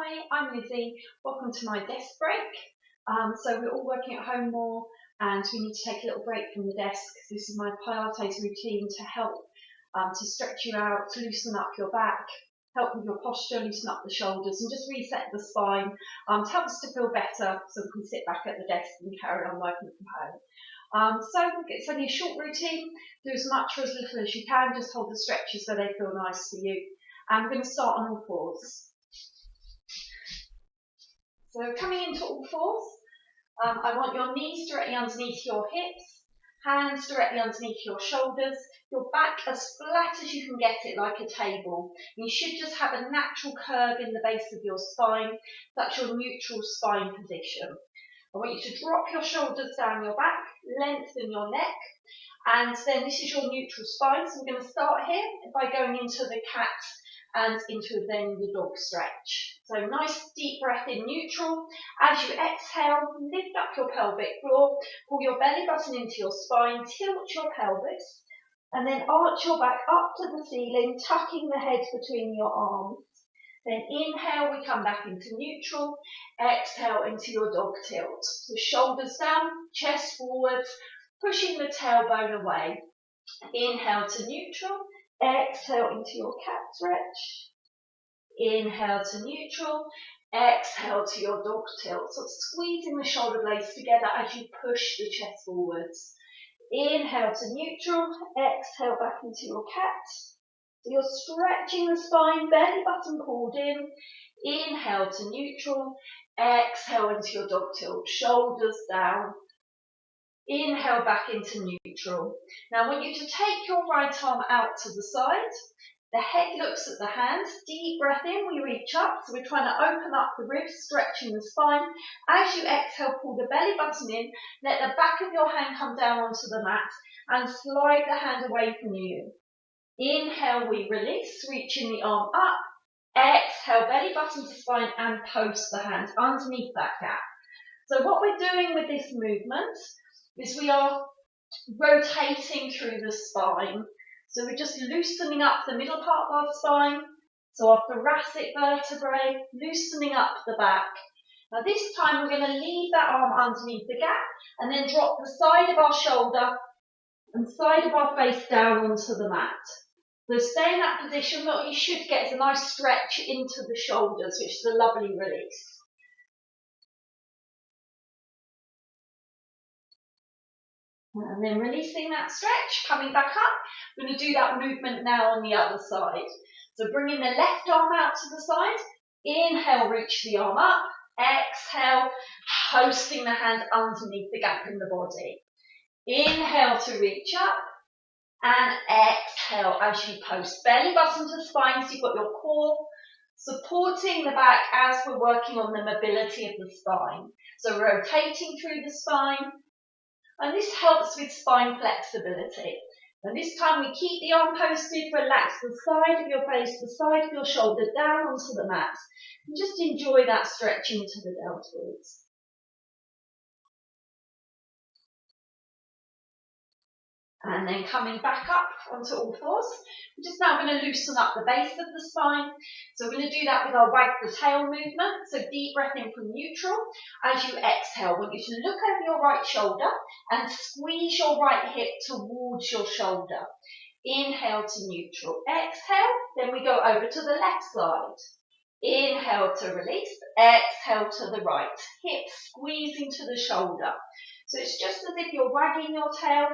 Hi, I'm Lizzie. Welcome to my desk break. So we're all working at home more and we need to take a little break from the desk. This is my Pilates routine to help to stretch you out, to loosen up your back, help with your posture, loosen up the shoulders and just reset the spine to help us to feel better so we can sit back at the desk and carry on working from home. So it's only a short routine. Do as much or as little as you can. Just hold the stretches so they feel nice for you. I'm going to start on all fours. So coming into all fours, I want your knees directly underneath your hips, hands directly underneath your shoulders, your back as flat as you can get it, like a table. You should just have a natural curve in the base of your spine. That's your neutral spine position. I want you to drop your shoulders down your back, lengthen your neck, and then this is your neutral spine. So we're going to start here by going into the cat and into then the dog stretch. So nice deep breath in neutral. As you exhale, lift up your pelvic floor, pull your belly button into your spine, tilt your pelvis, and then arch your back up to the ceiling, tucking the head between your arms. Then inhale, we come back into neutral. Exhale into your dog tilt. So shoulders down, chest forwards, pushing the tailbone away. Inhale to neutral. Exhale into your cat stretch. Inhale to neutral. Exhale to your dog tilt. So squeezing the shoulder blades together as you push the chest forwards. Inhale to neutral. Exhale back into your cat. So you're stretching the spine, belly button pulled in. Inhale to neutral. Exhale into your dog tilt. Shoulders down. Inhale back into neutral. Now I want you to take your right arm out to the side. The head looks at the hand. Deep breath in, we reach up. So we're trying to open up the ribs, stretching the spine. As you exhale, pull the belly button in. Let the back of your hand come down onto the mat and slide the hand away from you. Inhale, we release, reaching the arm up. Exhale, belly button to spine and post the hand underneath that gap. So what we're doing with this movement is we are rotating through the spine. So we're just loosening up the middle part of our spine, so our thoracic vertebrae, loosening up the back. Now this time we're going to leave that arm underneath the gap and then drop the side of our shoulder and side of our face down onto the mat. So stay in that position. What you should get is a nice stretch into the shoulders, which is a lovely release. And then releasing that stretch, coming back up. We're going to do that movement now on the other side. So bringing the left arm out to the side. Inhale, reach the arm up. Exhale, posting the hand underneath the gap in the body. Inhale to reach up. And exhale as you post. Belly button to spine, so you've got your core supporting the back as we're working on the mobility of the spine. So rotating through the spine. And this helps with spine flexibility. And this time we keep the arm posted, relax the side of your face, the side of your shoulder down onto the mat. And just enjoy that stretch into the deltoids. And then coming back up onto all fours. We're just now going to loosen up the base of the spine. So we're going to do that with our wag the tail movement. So deep breath in from neutral. As you exhale, I want you to look over your right shoulder and squeeze your right hip towards your shoulder. Inhale to neutral. Exhale. Then we go over to the left side. Inhale to release. Exhale to the right. Hip squeezing to the shoulder. So it's just as if you're wagging your tail.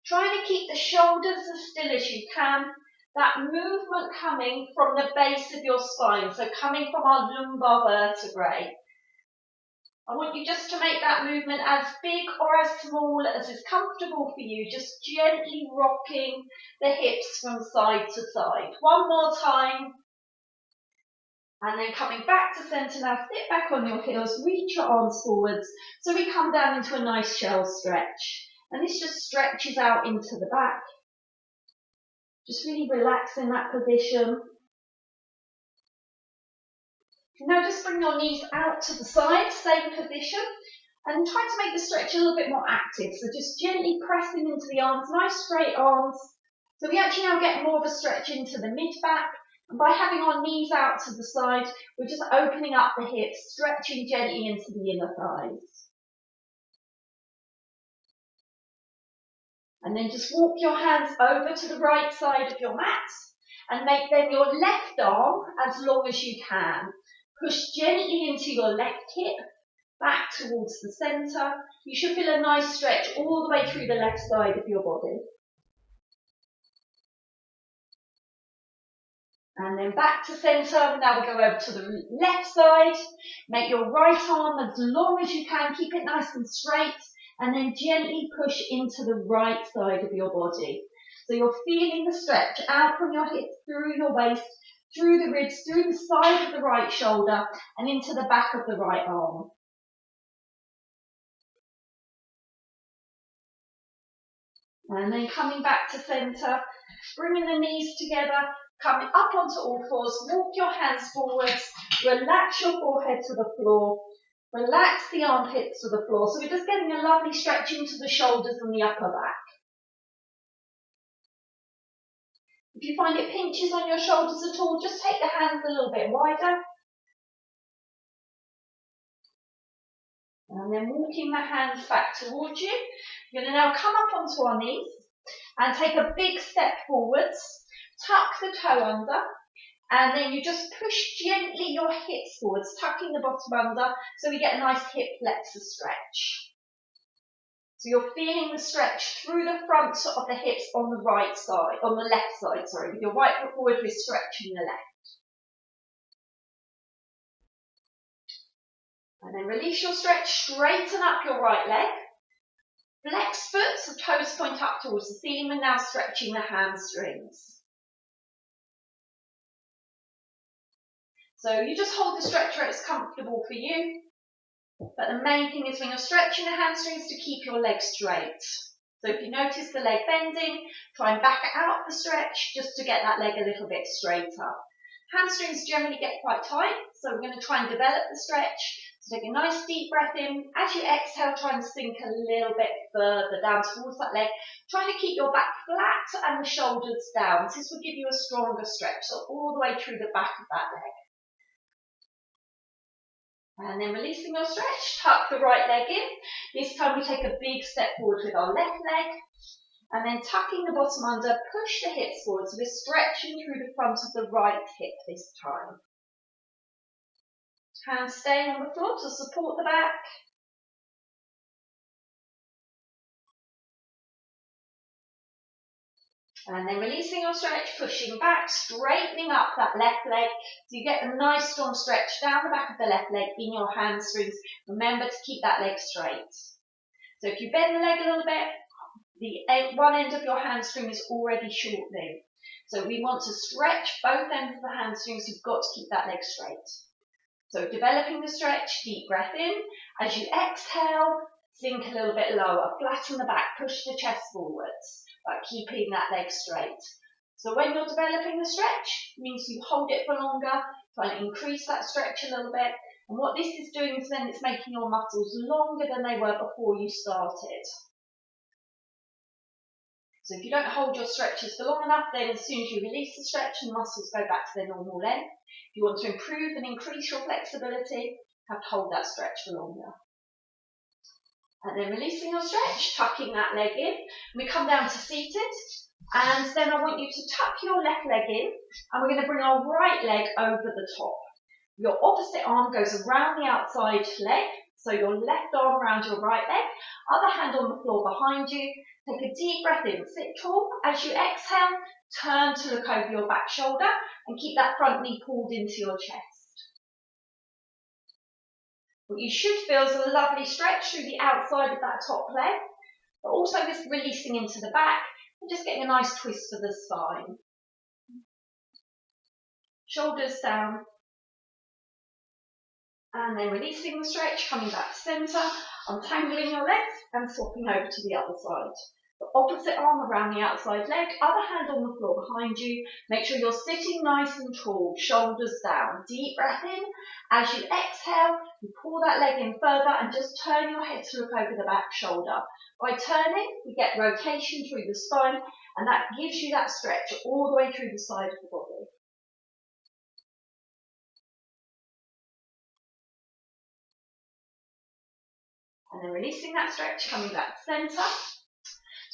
Trying to keep the shoulders as still as you can. That movement coming from the base of your spine, so coming from our lumbar vertebrae. I want you just to make that movement as big or as small as is comfortable for you, just gently rocking the hips from side to side. One more time. And then coming back to centre now, sit back on your heels, reach your arms forwards, so we come down into a nice shell stretch. And this just stretches out into the back. Just really relax in that position. Now just bring your knees out to the side, same position. And try to make the stretch a little bit more active. So just gently pressing into the arms, nice straight arms. So we actually now get more of a stretch into the mid-back, And by having our knees out to the side, we're just opening up the hips, stretching gently into the inner thighs. And then just walk your hands over to the right side of your mat and make then your left arm as long as you can. Push gently into your left hip, back towards the centre. You should feel a nice stretch all the way through the left side of your body. And then back to centre. Now we go over to the left side. Make your right arm as long as you can. Keep it nice and straight. And then gently push into the right side of your body. So you're feeling the stretch out from your hips, through your waist, through the ribs, through the side of the right shoulder, and into the back of the right arm. And then coming back to centre, bringing the knees together, coming up onto all fours, walk your hands forwards, relax your forehead to the floor, relax the armpits to the floor. So we're just getting a lovely stretch into the shoulders and the upper back. If you find it pinches on your shoulders at all, just take the hands a little bit wider. And then walking the hands back towards you. You're going to now come up onto our knees and take a big step forwards. Tuck the toe under. And then you just push gently your hips forwards, tucking the bottom under, so we get a nice hip flexor stretch. So you're feeling the stretch through the front of the hips on the right side, on the left side, sorry. With your right foot forward, we're stretching the left. And then release your stretch, straighten up your right leg. Flex foot, so toes point up towards the ceiling. We're now stretching the hamstrings. So you just hold the stretch where it's comfortable for you. But the main thing is when you're stretching the hamstrings to keep your legs straight. So if you notice the leg bending, try and back it out of the stretch just to get that leg a little bit straighter. Hamstrings generally get quite tight, so we're going to try and develop the stretch. So take a nice deep breath in. As you exhale, try and sink a little bit further down towards that leg. Trying to keep your back flat and the shoulders down. This will give you a stronger stretch, so all the way through the back of that leg. And then releasing your stretch, tuck the right leg in. This time we take a big step forward with our left leg. And then tucking the bottom under, push the hips forward. So we're stretching through the front of the right hip this time. Hands staying on the floor to support the back. And then releasing your stretch, pushing back, straightening up that left leg. So you get a nice strong stretch down the back of the left leg in your hamstrings. Remember to keep that leg straight. So if you bend the leg a little bit, the one end of your hamstring is already shortening. So we want to stretch both ends of the hamstrings. You've got to keep that leg straight. So developing the stretch, deep breath in. As you exhale, sink a little bit lower, flatten the back, push the chest forwards, but keeping that leg straight. So when you're developing the stretch, it means you hold it for longer, try and increase that stretch a little bit. And what this is doing is then it's making your muscles longer than they were before you started. So if you don't hold your stretches for long enough, then as soon as you release the stretch, the muscles go back to their normal length. If you want to improve and increase your flexibility, you have to hold that stretch for longer. And then releasing your stretch, tucking that leg in. And we come down to seated. And then I want you to tuck your left leg in. And we're going to bring our right leg over the top. Your opposite arm goes around the outside leg. So your left arm around your right leg. Other hand on the floor behind you. Take a deep breath in, sit tall. As you exhale, turn to look over your back shoulder and keep that front knee pulled into your chest. What you should feel is a lovely stretch through the outside of that top leg, but also just releasing into the back and just getting a nice twist to the spine. Shoulders down. And then releasing the stretch, coming back to centre, untangling your legs and swapping over to the other side. The opposite arm around the outside leg, other hand on the floor behind you. Make sure you're sitting nice and tall, shoulders down. Deep breath in. As you exhale, you pull that leg in further and just turn your head to look over the back shoulder. By turning, we get rotation through the spine and that gives you that stretch all the way through the side of the body. And then releasing that stretch, coming back to centre.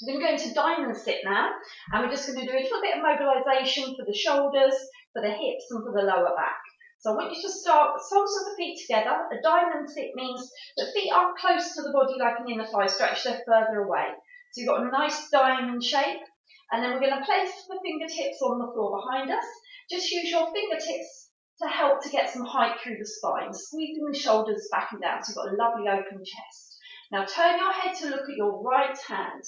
So we're going to go into diamond sit now, and we're just going to do a little bit of mobilisation for the shoulders, for the hips and for the lower back. So I want you to start the soles of the feet together. A diamond sit means the feet aren't close to the body like an inner thigh stretch, they're further away. So you've got a nice diamond shape, and then we're going to place the fingertips on the floor behind us. Just use your fingertips to help to get some height through the spine, squeezing the shoulders back and down so you've got a lovely open chest. Now turn your head to look at your right hand.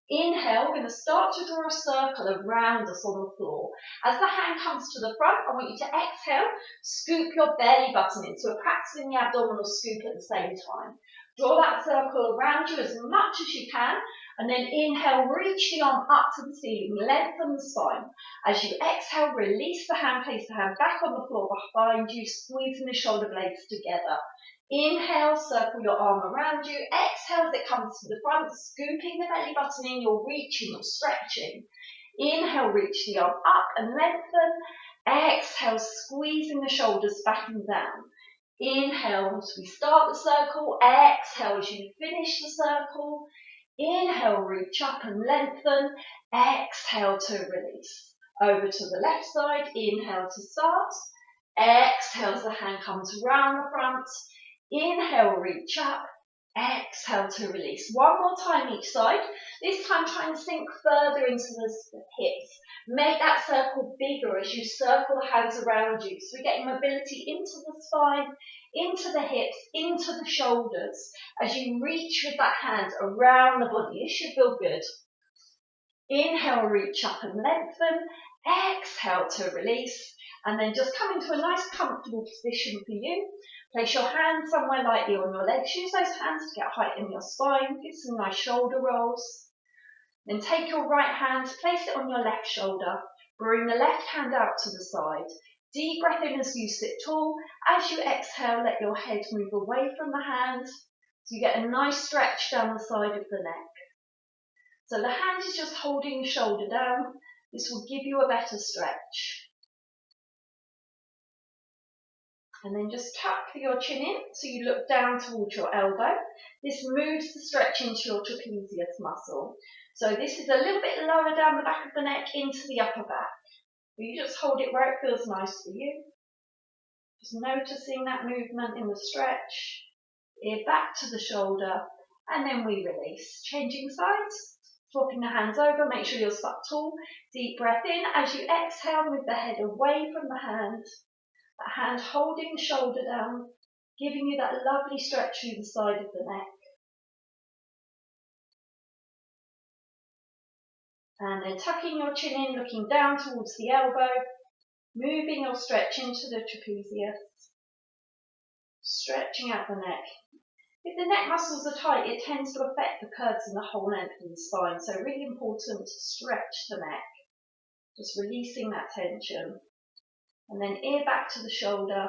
Inhale, we're going to start to draw a circle around us on the floor. As the hand comes to the front, I want you to exhale, scoop your belly button in. So we're practicing the abdominal scoop at the same time. Draw that circle around you as much as you can, and then inhale, reach the arm up to the ceiling, lengthen the spine. As you exhale, release the hand, place the hand back on the floor behind you, squeezing the shoulder blades together. Inhale, circle your arm around you. Exhale as it comes to the front, scooping the belly button in, you're reaching, you're stretching. Inhale, reach the arm up and lengthen. Exhale, squeezing the shoulders back and down. Inhale as we start the circle. Exhale as you finish the circle. Inhale, reach up and lengthen. Exhale to release. Over to the left side. Inhale to start. Exhale as the hand comes round the front. Inhale, reach up. Exhale to release. One more time each side. This time try and sink further into the hips. Make that circle bigger as you circle the hands around you. So we're getting mobility into the spine, into the hips, into the shoulders. As you reach with that hand around the body, this should feel good. Inhale, reach up and lengthen. Exhale to release. And then just come into a nice comfortable position for you. Place your hands somewhere lightly on your legs. Use those hands to get height in your spine. Give some nice shoulder rolls. Then take your right hand, place it on your left shoulder. Bring the left hand out to the side. Deep breath in as you sit tall. As you exhale, let your head move away from the hand. So you get a nice stretch down the side of the neck. So the hand is just holding the shoulder down. This will give you a better stretch. And then just tuck your chin in so you look down towards your elbow. This moves the stretch into your trapezius muscle. So this is a little bit lower down the back of the neck into the upper back. You just hold it where it feels nice for you. Just noticing that movement in the stretch. Ear back to the shoulder, and then we release. Changing sides, swapping the hands over, make sure you're sat tall. Deep breath in. As you exhale, move the head away from the hand. That hand holding the shoulder down, giving you that lovely stretch through the side of the neck. And then tucking your chin in, looking down towards the elbow, moving your stretch into the trapezius, stretching out the neck. If the neck muscles are tight, it tends to affect the curves in the whole length of the spine, so really important to stretch the neck, just releasing that tension. And then ear back to the shoulder,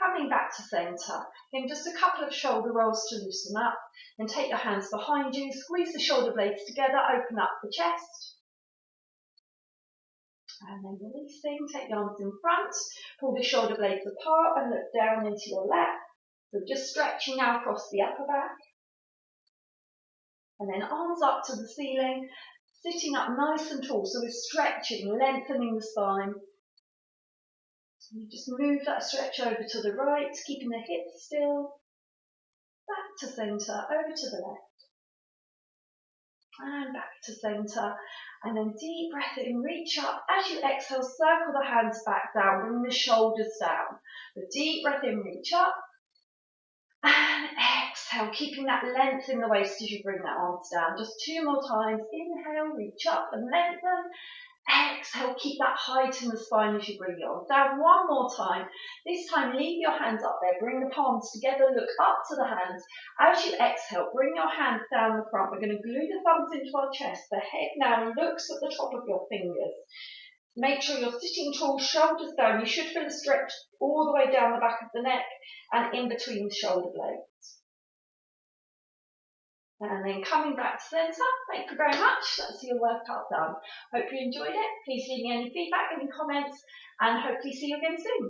coming back to centre. Then just a couple of shoulder rolls to loosen up. Then take your hands behind you, squeeze the shoulder blades together, open up the chest. And then releasing, take the arms in front, pull the shoulder blades apart and look down into your lap. So just stretching now across the upper back. And then arms up to the ceiling, sitting up nice and tall. So we're stretching, lengthening the spine. So you just move that stretch over to the right, keeping the hips still. Back to centre, over to the left. And back to centre. And then deep breath in, reach up. As you exhale, circle the hands back down, bring the shoulders down. The deep breath in, reach up. And exhale, keeping that length in the waist as you bring that arms down. Just 2 more times. Inhale, reach up and lengthen. Exhale, keep that height in the spine as you bring your arms down. 1 more time. This time, leave your hands up there. Bring the palms together, look up to the hands. As you exhale, bring your hands down the front. We're going to glue the thumbs into our chest. The head now looks at the top of your fingers. Make sure you're sitting tall, shoulders down. You should feel a stretch all the way down the back of the neck and in between the shoulder blades. And then coming back to centre. Thank you very much. That's your workout done. Hope you enjoyed it. Please leave me any feedback, any comments, and hopefully see you again soon.